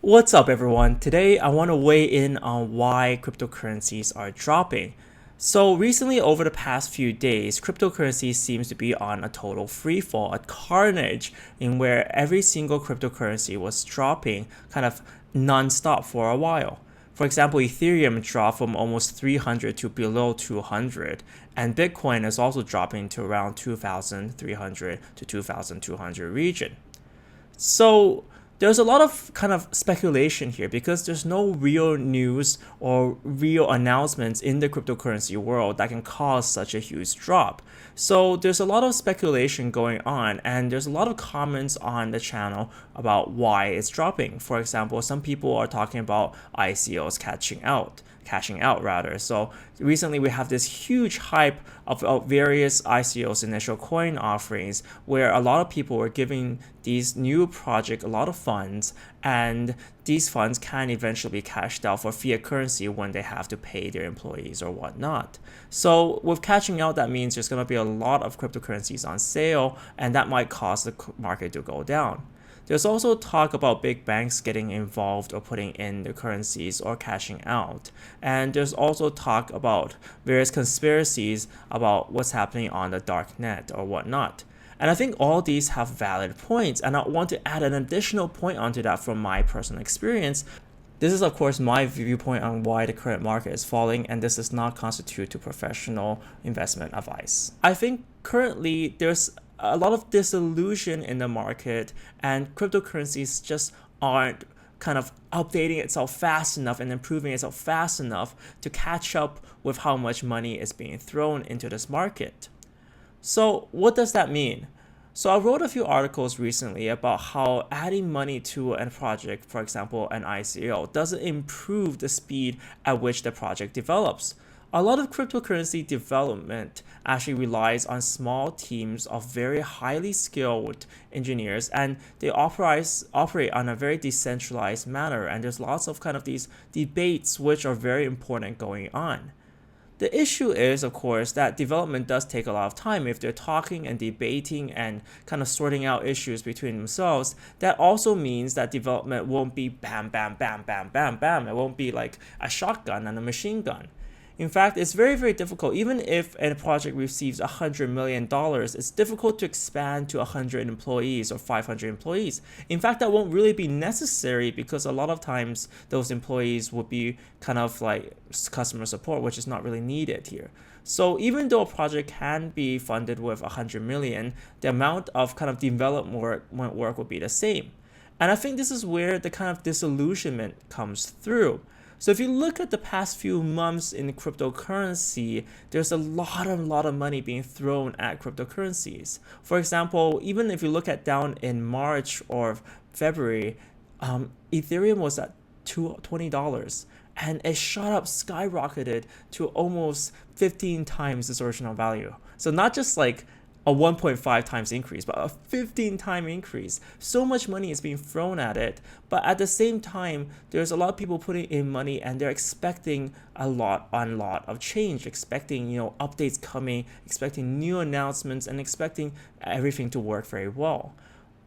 What's up, everyone? Today I want to weigh in on why cryptocurrencies are dropping. So recently, over the past few days, cryptocurrency seems to be on a total free fall, a carnage in where every single cryptocurrency was dropping kind of non-stop for a while. For example, Ethereum dropped from almost 300 to below 200, and Bitcoin is also dropping to around 2,300 to 2,200 region. So there's a lot of kind of speculation here because there's no real news or real announcements in the cryptocurrency world that can cause such a huge drop. So there's a lot of speculation going on, and there's a lot of comments on the channel about why it's dropping. For example, some people are talking about ICOs cashing out rather. So recently we have this huge hype of various ICOs, initial coin offerings, where a lot of people were giving these new projects a lot of funds, and these funds can eventually be cashed out for fiat currency when they have to pay their employees or whatnot. So with cashing out, that means there's going to be a lot of cryptocurrencies on sale, and that might cause the market to go down. There's also talk about big banks getting involved or putting in the currencies or cashing out. And there's also talk about various conspiracies about what's happening on the dark net or whatnot. And I think all these have valid points, and I want to add an additional point onto that from my personal experience. This is, of course, my viewpoint on why the current market is falling, and this does not constitute to professional investment advice. I think currently there's a lot of disillusion in the market, and cryptocurrencies just aren't kind of updating itself fast enough and improving itself fast enough to catch up with how much money is being thrown into this market. So what does that mean? So I wrote a few articles recently about how adding money to a project, for example, an ICO, doesn't improve the speed at which the project develops. A lot of cryptocurrency development actually relies on small teams of very highly skilled engineers, and they operate on a very decentralized manner, and there's lots of kind of these debates which are very important going on. The issue is, of course, that development does take a lot of time. If they're talking and debating and kind of sorting out issues between themselves, that also means that development won't be bam, bam, bam, bam, bam, bam. It won't be like a shotgun and a machine gun. In fact, it's very, very difficult. Even if a project receives $100 million, it's difficult to expand to 100 employees or 500 employees. In fact, that won't really be necessary because a lot of times those employees would be kind of like customer support, which is not really needed here. So even though a project can be funded with 100 million, the amount of kind of development work would be the same. And I think this is where the kind of disillusionment comes through. So if you look at the past few months in cryptocurrency, there's a lot of money being thrown at cryptocurrencies. For example, even if you look at down in March or February, Ethereum was at $20, and it shot up, skyrocketed to almost 15 times its original value. So not just like a 1.5 times increase, but a 15-time increase. So much money is being thrown at it, but at the same time, there's a lot of people putting in money, and they're expecting a lot of change, expecting updates coming, expecting new announcements, and expecting everything to work very well.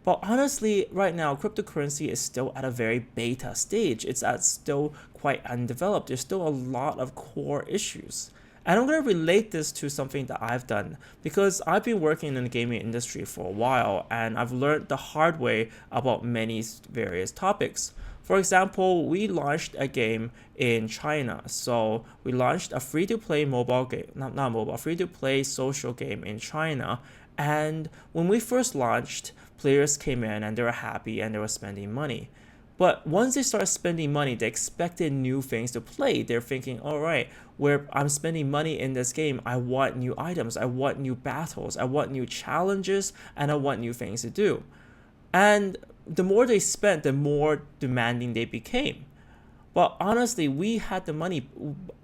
But honestly, right now, cryptocurrency is still at a very beta stage. It's still quite undeveloped. There's still a lot of core issues. And I'm going to relate this to something that I've done because I've been working in the gaming industry for a while, and I've learned the hard way about many various topics. For example, we launched a game in China. So we launched a free-to-play mobile game, not mobile, free-to-play social game in China. And when we first launched, players came in and they were happy and they were spending money. But once they start spending money, they expected new things to play. They're thinking, all right, where I'm spending money in this game, I want new items, I want new battles, I want new challenges, and I want new things to do. And the more they spent, the more demanding they became. But honestly, we had the money,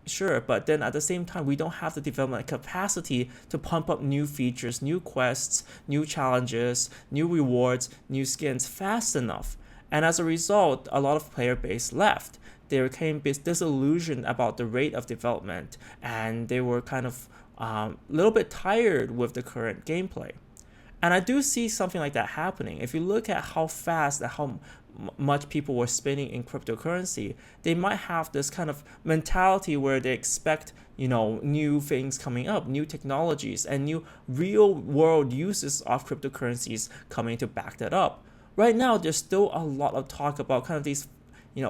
sure, but then at the same time, we don't have the development capacity to pump up new features, new quests, new challenges, new rewards, new skins fast enough. And as a result, a lot of player base left. They became disillusioned about the rate of development, and they were kind of a little bit tired with the current gameplay. And I do see something like that happening. If you look at how fast and how much people were spending in cryptocurrency, they might have this kind of mentality where they expect, new things coming up, new technologies, and new real world uses of cryptocurrencies coming to back that up. Right now, there's still a lot of talk about kind of these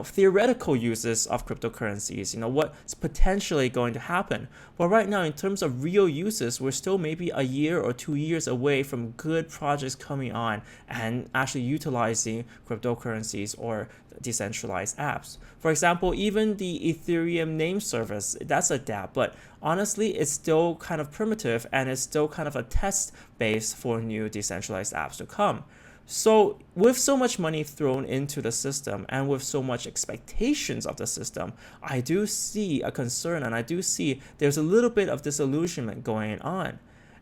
theoretical uses of cryptocurrencies, what's potentially going to happen. But right now, in terms of real uses, we're still maybe a year or 2 years away from good projects coming on and actually utilizing cryptocurrencies or decentralized apps. For example, even the Ethereum name service, that's a dApp, but honestly, it's still kind of primitive and it's still kind of a test base for new decentralized apps to come. So with so much money thrown into the system and with so much expectations of the system, I do see a concern and I do see there's a little bit of disillusionment going on.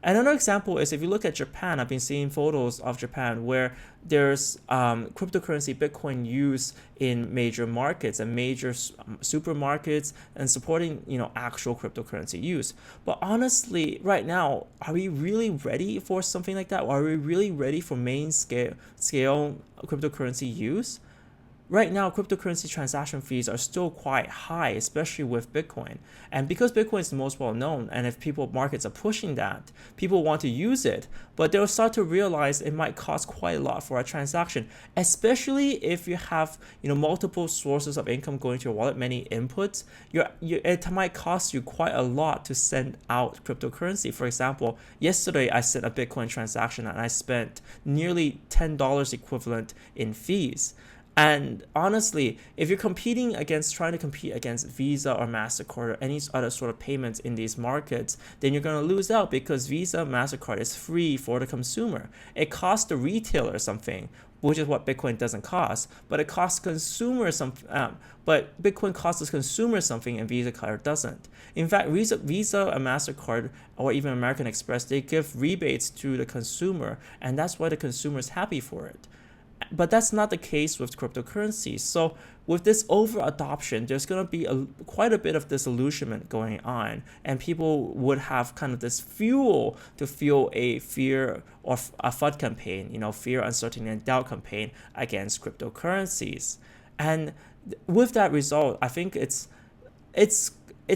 Another example is if you look at Japan, I've been seeing photos of Japan where there's cryptocurrency Bitcoin used in major markets and major supermarkets and supporting actual cryptocurrency use. But honestly, right now, are we really ready for something like that? Or are we really ready for main scale cryptocurrency use? Right now, cryptocurrency transaction fees are still quite high, especially with Bitcoin. And because Bitcoin is the most well known, and if markets are pushing that, people want to use it, but they'll start to realize it might cost quite a lot for a transaction, especially if you have multiple sources of income going to your wallet, many inputs. It might cost you quite a lot to send out cryptocurrency. For example, yesterday I sent a Bitcoin transaction and I spent nearly $10 equivalent in fees. And honestly, if you're trying to compete against Visa or MasterCard or any other sort of payments in these markets, then you're going to lose out because Visa, MasterCard is free for the consumer. It costs the retailer something, which is what Bitcoin doesn't cost, but it costs consumers but Bitcoin costs the consumer something and Visa card doesn't. In fact, Visa and MasterCard or even American Express, they give rebates to the consumer, and that's why the consumer is happy for it. But that's not the case with cryptocurrencies. So with this over adoption, there's going to be quite a bit of disillusionment going on, and people would have kind of this fuel to fuel a fear or a FUD campaign, fear, uncertainty, and doubt campaign against cryptocurrencies. And with that result, I think it's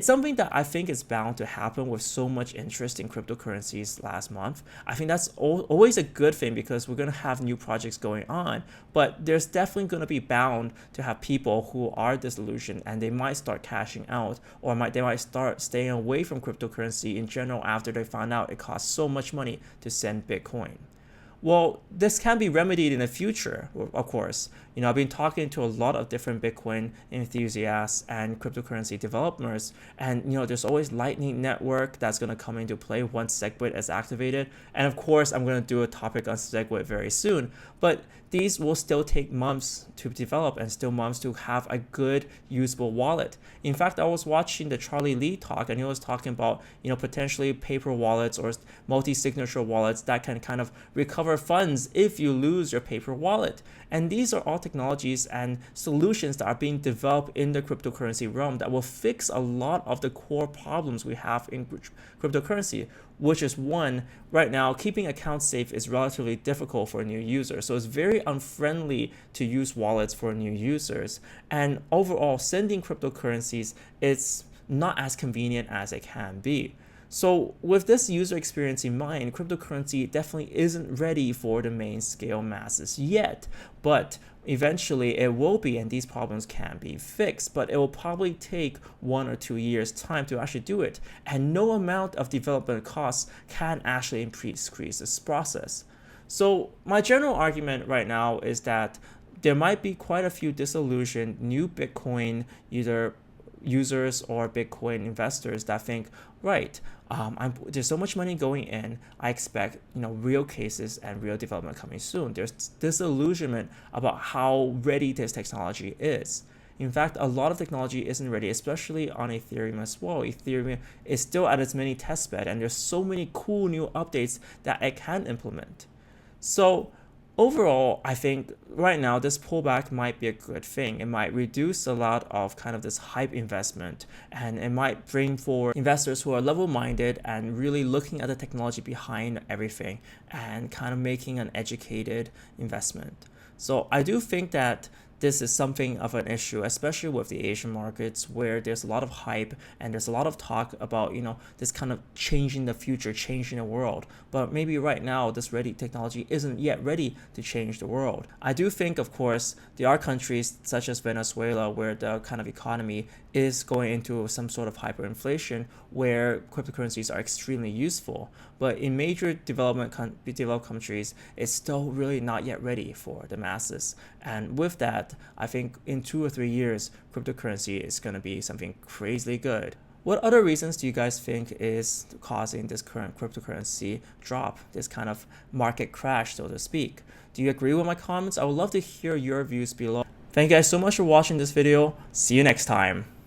something that I think is bound to happen with so much interest in cryptocurrencies last month. I think that's always a good thing because we're going to have new projects going on, but there's definitely going to be bound to have people who are disillusioned and they might start cashing out or they might start staying away from cryptocurrency in general after they found out it costs so much money to send Bitcoin. Well, this can be remedied in the future, of course. I've been talking to a lot of different Bitcoin enthusiasts and cryptocurrency developers, and there's always Lightning Network that's going to come into play once SegWit is activated. And of course, I'm going to do a topic on SegWit very soon, but these will still take months to develop and still months to have a good, usable wallet. In fact, I was watching the Charlie Lee talk, and he was talking about, potentially paper wallets or multi-signature wallets that can kind of recover funds if you lose your paper wallet. And these are all technologies and solutions that are being developed in the cryptocurrency realm that will fix a lot of the core problems we have in cryptocurrency, which is one, right now, keeping accounts safe is relatively difficult for new users. So it's very unfriendly to use wallets for new users. And overall, sending cryptocurrencies is not as convenient as it can be. So with this user experience in mind, cryptocurrency definitely isn't ready for the main scale masses yet, but eventually it will be, and these problems can be fixed, but it will probably take 1 or 2 years time to actually do it. And no amount of development costs can actually increase this process. So my general argument right now is that there might be quite a few disillusioned new Bitcoin either users or Bitcoin investors that think, right, there's so much money going in, I expect real cases and real development coming soon. There's disillusionment about how ready this technology is. In fact, a lot of technology isn't ready, especially on Ethereum as well. Ethereum is still at its mini testbed, and there's so many cool new updates that it can implement. So overall, I think right now this pullback might be a good thing. It might reduce a lot of kind of this hype investment, and it might bring forward investors who are level-minded and really looking at the technology behind everything and kind of making an educated investment. So I do think that this is something of an issue, especially with the Asian markets where there's a lot of hype and there's a lot of talk about, this kind of changing the future, changing the world. But maybe right now, this ready technology isn't yet ready to change the world. I do think, of course, there are countries such as Venezuela where the kind of economy is going into some sort of hyperinflation where cryptocurrencies are extremely useful. But in major developed countries, it's still really not yet ready for the masses. And with that, I think in 2 or 3 years, cryptocurrency is going to be something crazily good. What other reasons do you guys think is causing this current cryptocurrency drop, this kind of market crash, so to speak? Do you agree with my comments? I would love to hear your views below. Thank you guys so much for watching this video. See you next time.